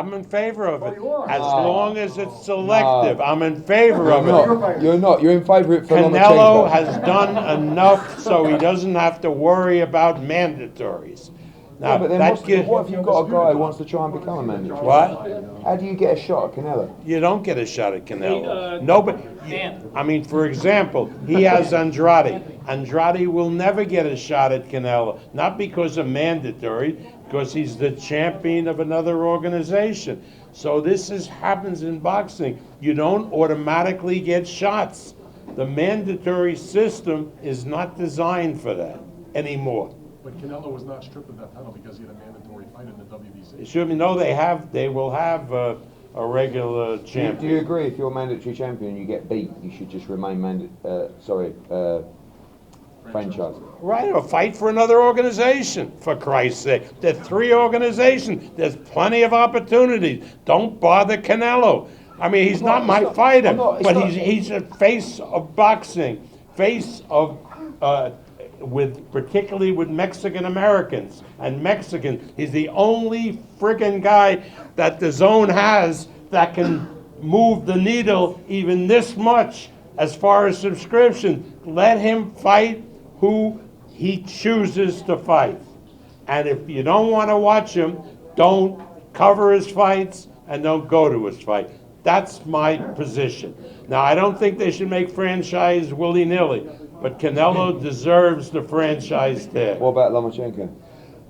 I'm in favor of it. you are. As long as it's selective, I'm in favor of it. You're not. You're in favour of it for Canelo Lomachenko. has done enough so he doesn't have to worry about mandatories. Now, Yeah, but then that what if you've got a guy who wants to try and become a mandatory? what? How do you get a shot at Canelo? You don't get a shot at Canelo. Nobody. I mean, for example, he has Andrade. Andrade will never get a shot at Canelo, not because of mandatory, because he's the champion of another organization. So this happens in boxing. You don't automatically get shots. The mandatory system is not designed for that anymore. But Canelo was not stripped of that title because he had a mandatory fight in the WBC. It should be, no, they will have a regular champion. Do you agree if you're a mandatory champion and you get beat, you should just remain franchise? Right, or fight for another organization, for Christ's sake. There are 3 organizations. There's plenty of opportunities. Don't bother Canelo. I mean, he's not my fighter, but he's a face of boxing, face of, particularly with Mexican Americans and Mexicans. He's the only friggin' guy that the zone has that can move the needle even this much as far as subscription. Let him fight who he chooses to fight. And if you don't want to watch him, don't cover his fights and don't go to his fight. That's my position. Now, I don't think they should make franchise willy-nilly, but Canelo deserves the franchise tag. What about Lomachenko?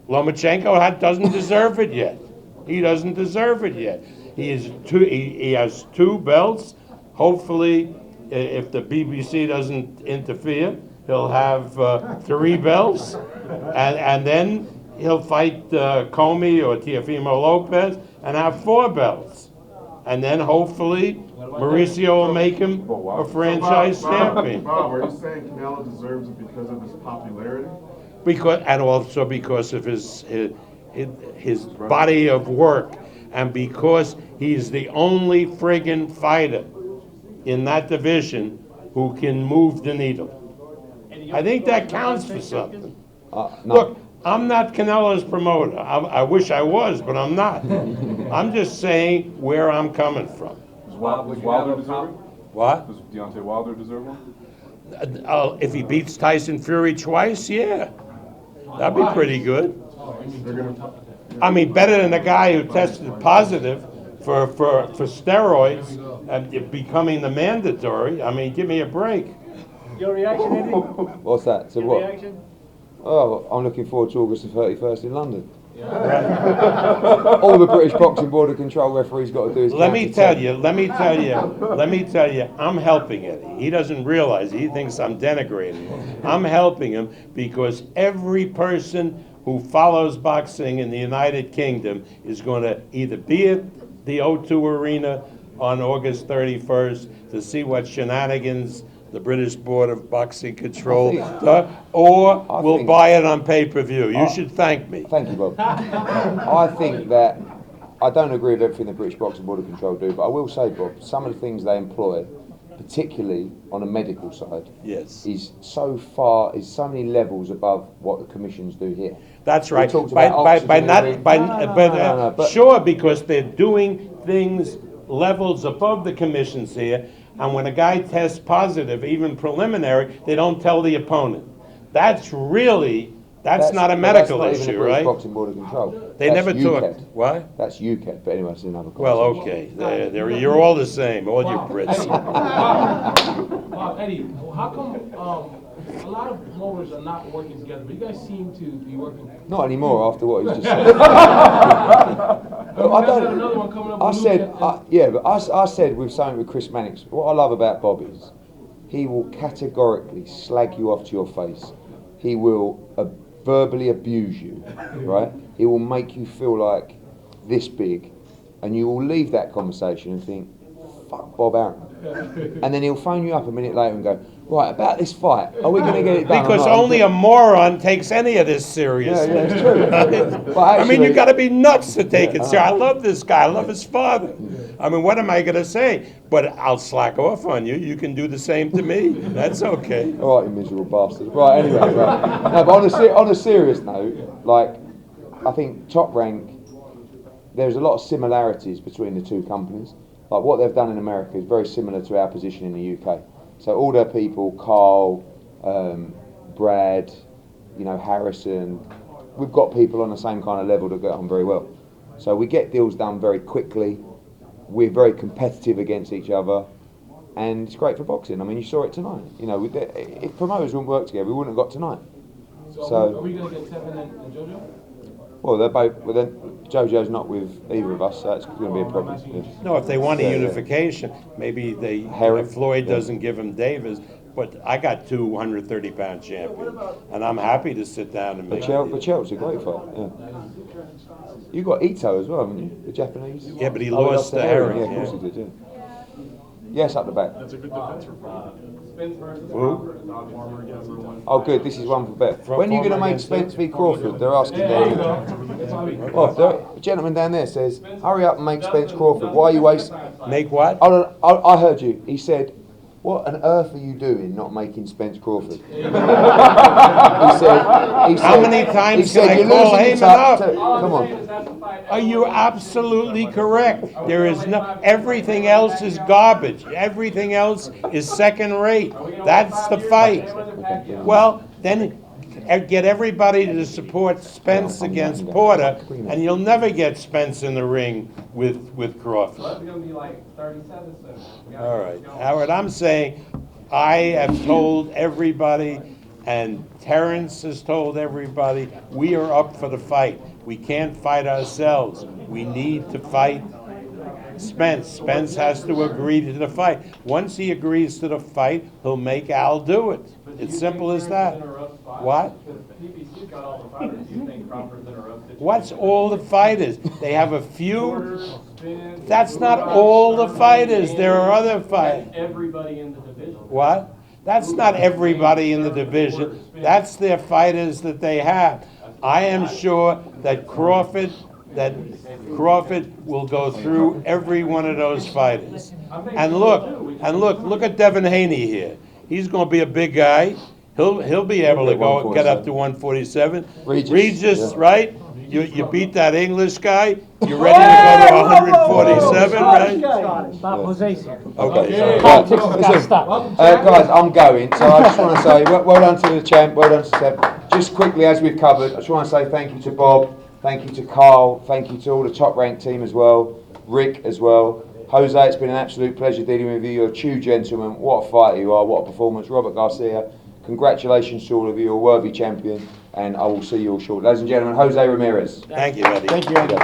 Lomachenko doesn't deserve it yet. He doesn't deserve it yet. He has 2 belts. Hopefully, if the BBC doesn't interfere, he'll have 3 belts, and then he'll fight Comey or Teofimo Lopez and have 4 belts. And then hopefully Mauricio will make him a franchise champion. Bob, are you saying Canelo deserves it because of his popularity? And also because of his body of work, and because he's the only friggin' fighter in that division who can move the needle. I think that counts for something. No. Look, I'm not Canelo's promoter. I wish I was, but I'm not. I'm just saying where I'm coming from. Does Wilder deserve it? What? Does Deontay Wilder deserve one? If he beats Tyson Fury twice, yeah. That'd be pretty good. I mean, better than the guy who tested positive for steroids and becoming the mandatory. I mean, give me a break. Your reaction, Eddie? What's that? So Your what? reaction? Oh, I'm looking forward to August the 31st in London. All the British Boxing Board of Control referee's got to do is Let me tell you, I'm helping Eddie. He doesn't realize it. He thinks I'm denigrating him. I'm helping him because every person who follows boxing in the United Kingdom is going to either be at the O2 Arena on August 31st to see what shenanigans the British Board of Boxing Control, or will buy it on pay-per-view. You should thank me. Thank you, Bob. I think that I don't agree with everything the British Boxing Board of Control do, but I will say, Bob, some of the things they employ, particularly on a medical side, Yes. is so many levels above what the commissions do here. That's right. talked about Sure, because they're doing things levels above the commissions here, and when a guy tests positive, even preliminary, they don't tell the opponent. That's not a medical issue, right? That's Boxing Board of Control. They That's never UKED. talk. What? That's UKED, but anyway, it's another conversation. Well, okay. You're all the same, all you Brits. Eddie, how come a lot of promoters are not working together, but you guys seem to be working? Not anymore after what he's just said. I said with something with Chris Mannix, what I love about Bob is he will categorically slag you off to your face. He will verbally abuse you, right? He will make you feel like this big, and you will leave that conversation and think, fuck Bob Arum. And then he'll phone you up a minute later and go, right, about this fight, are we going to get it done? Because only a moron takes any of this seriously. Yeah, it's true. But I mean, actually, you got to be nuts to take it seriously. I love this guy. I love his father. I mean, what am I going to say? But I'll slack off on you. You can do the same to me. That's okay. All right, you miserable bastard. Right, anyway. Right. No, but on a serious note, like, I think Top Rank there's a lot of similarities between the two companies. Like what they've done in America is very similar to our position in the UK. So all their people, Carl, Brad, Harrison, we've got people on the same kind of level that get on very well. So we get deals done very quickly. We're very competitive against each other, and it's great for boxing. I mean, you saw it tonight. If promoters wouldn't work together, we wouldn't have got tonight. So are we going to get Tevin and JoJo? Well, they're both. Well, then JoJo's not with either of us, so that's going to be a problem. Yeah. No, if they want a Yeah, yeah. unification, maybe Hearn, Floyd yeah. doesn't give him Davis, but I got 2 130-pound champions, and I'm happy to sit down and make a deal. Bachel's a great fight. Yeah. You got Ito as well, haven't you? The Japanese. Yeah, but he Oh, lost to Hearn. Yeah, of course he did. Yeah. Yes, up the back. That's a good defense for Floyd. Who? Farmer against everyone. Oh, good. This is one for bet. When are you going to make Spence v Crawford? They're asking There you down. go. That's why we. Oh, the gentleman down there says, "Hurry up and make Spence Crawford. Why are you wasting?" Make what? I heard you. He said, "What on earth are you doing not making Spence Crawford?" he said, How many times he said, can I "You're call losing him your up?" Come on. Are you absolutely correct? There is no, everything else is garbage. Everything else is second rate. That's the fight. Well, then get everybody to support Spence against Porter, and you'll never get Spence in the ring with Crawford. It's gonna be like 37 soon. All right, Howard, I'm saying I have told everybody, and Terence has told everybody, we are up for the fight. We can't fight ourselves. We need to fight Spence. Spence has to agree to the fight. Once he agrees to the fight, he'll make Al do it. It's simple as that. What? PBC's got all the fighters. Do you think Crawford's in a rough situation? What's all the fighters? They have a few. That's not all the fighters. There are other fighters. Everybody in the division. What? That's not everybody in the division. That's their fighters that they have. I am sure that Crawford will go through every one of those fighters. And look at Devin Haney here. He's going to be a big guy. He'll be able to get up to 147. Regis, yeah. right? You beat that English guy. You're ready to go to 147, right? Stop Jose's here. Okay. Politics has got to stop. Guys, I'm going, so I just want to say well done to the champ, well done to Seb. Just quickly, as we've covered, I just want to say thank you to Bob, thank you to Carl, thank you to all the top ranked team as well, Rick as well. Jose, it's been an absolute pleasure dealing with you. You're a true gentleman. What a fighter you are, what a performance. Robert Garcia, congratulations to all of you, you're a worthy champion, and I will see you all shortly. Ladies and gentlemen, Jose Ramirez. Thank you, Eddie. Thank you, Andy.